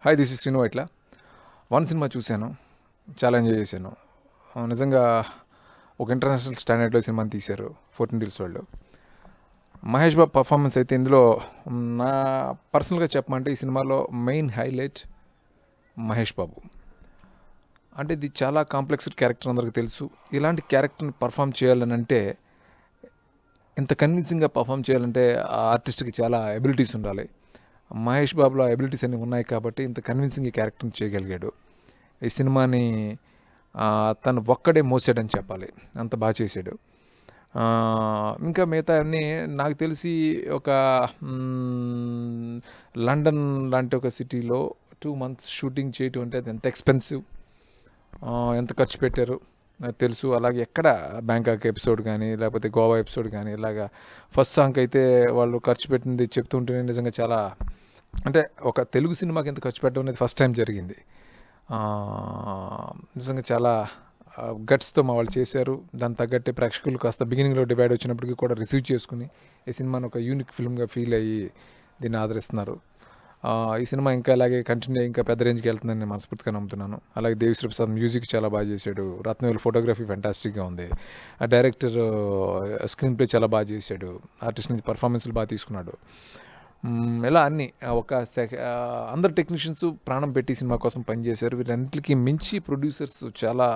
Hi this is Srinu ఇట్లా one cinema చూశాను, చాలా ఎంజాయ్ చేశాను. నిజంగా ఒక ఇంటర్నేషనల్ స్టాండర్డ్లో సినిమాని తీశారు 14 డీల్స్ వాళ్ళు. మహేష్ బాబు పర్ఫార్మెన్స్ అయితే ఇందులో నా పర్సనల్గా చెప్పమంటే ఈ సినిమాలో మెయిన్ హైలైట్ మహేష్ బాబు. అంటే ఇది చాలా కాంప్లెక్స్డ్ క్యారెక్టర్, అందరికీ తెలుసు. ఇలాంటి క్యారెక్టర్ని పర్ఫామ్ చేయాలని అంటే, ఇంత కన్విన్సింగ్గా పర్ఫామ్ చేయాలంటే ఆ ఆర్టిస్ట్కి చాలా ఎబిలిటీస్ ఉండాలి. మహేష్ బాబులో ఆ ఎబిలిటీస్ అన్నీ ఉన్నాయి కాబట్టి ఇంత కన్విన్సింగ్ ఈ క్యారెక్టర్ని చేయగలిగాడు. ఈ సినిమాని తను ఒక్కడే మోసాడని చెప్పాలి, అంత బాగా చేశాడు. ఇంకా మిగతా అన్నీ నాకు తెలిసి ఒక లండన్ లాంటి ఒక సిటీలో 2 months షూటింగ్ చేయటం అంటే అది ఎంత ఎక్స్పెన్సివ్, ఎంత ఖర్చు పెట్టారు నాకు తెలుసు. అలాగే ఎక్కడ బ్యాంకాక్ ఎపిసోడ్ కానీ లేకపోతే గోవా ఎపిసోడ్ కానీ ఇలాగా ఫస్ట్ సాంగ్ అయితే వాళ్ళు ఖర్చు పెట్టింది చెప్తుంటేనే నిజంగా చాలా, అంటే ఒక తెలుగు సినిమాకి ఎంత ఖర్చు పెట్టడం అనేది ఫస్ట్ టైం జరిగింది. నిజంగా చాలా గట్స్తో మా వాళ్ళు చేశారు. దాని తగ్గట్టే ప్రేక్షకులు కాస్త బిగినింగ్లో డివైడ్ వచ్చినప్పటికీ కూడా రిసీవ్ చేసుకుని ఈ సినిమాని ఒక యూనిక్ ఫిల్మ్గా ఫీల్ అయ్యి దీన్ని ఆదరిస్తున్నారు. ఈ సినిమా ఇంకా అలాగే కంటిన్యూ ఇంకా పెద్ద రేంజ్కి వెళ్తుందని నేను మనస్ఫూర్తిగా నమ్ముతున్నాను. అలాగే దేవిశ్రీ ప్రసాద్ మ్యూజిక్ చాలా బాగా చేశాడు. రత్నవేలు ఫోటోగ్రఫీ ఫ్యాంటాస్టిక్గా ఉంది. ఆ డైరెక్టర్ స్క్రీన్ ప్లే చాలా బాగా చేశాడు. ఆర్టిస్ట్ నుంచి పర్ఫార్మెన్స్లు బాగా తీసుకున్నాడు. ఇలా అన్నీ అందరు టెక్నీషియన్స్ ప్రాణం పెట్టి సినిమా కోసం పనిచేశారు. వీటన్నిటికీ మించి ప్రొడ్యూసర్స్ చాలా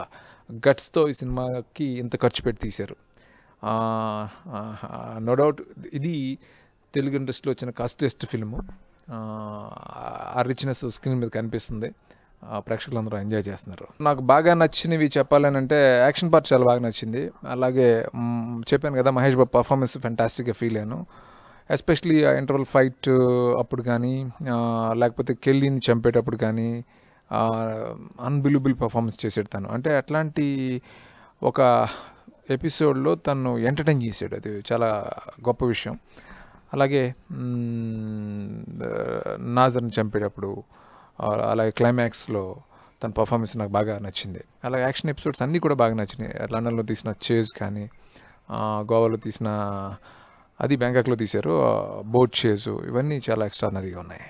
గట్స్తో ఈ సినిమాకి ఇంత ఖర్చు పెట్టి తీశారు. నో డౌట్ ఇది తెలుగు ఇండస్ట్రీలో వచ్చిన కాస్ట్లెస్ట్ ఫిల్ము. ఆ రిచ్నెస్ స్క్రీన్ మీద కనిపిస్తుంది. ప్రేక్షకులందరూ ఎంజాయ్ చేస్తున్నారు. నాకు బాగా నచ్చినవి చెప్పాలని అంటే యాక్షన్ పార్ట్ చాలా బాగా నచ్చింది. అలాగే చెప్పాను కదా, మహేష్ బాబు పర్ఫార్మెన్స్ ఫ్యాంటాస్టిక్గా ఫీల్ అయ్యాను. ఎస్పెషలీ ఆ ఇంటర్వల్ ఫైట్ అప్పుడు కానీ లేకపోతే కెల్లీని చంపేటప్పుడు కానీ అన్బిలీవబుల్ పర్ఫార్మెన్స్ చేసాడు తను. అంటే అట్లాంటి ఒక ఎపిసోడ్లో తను ఎంటర్టైన్ చేశాడు, అది చాలా గొప్ప విషయం. అలాగే నాజర్ని చంపేటప్పుడు అలాగే క్లైమాక్స్లో తన పర్ఫార్మెన్స్ నాకు బాగా నచ్చింది. అలాగే యాక్షన్ ఎపిసోడ్స్ అన్నీ కూడా బాగా నచ్చినాయి. లండన్లో తీసిన చేజ్ కానీ, గోవాలో తీసిన, అది బ్యాంకాక్లో తీశారు బోట్ చేజు, ఇవన్నీ చాలా ఎక్స్ట్రానరీగా ఉన్నాయి.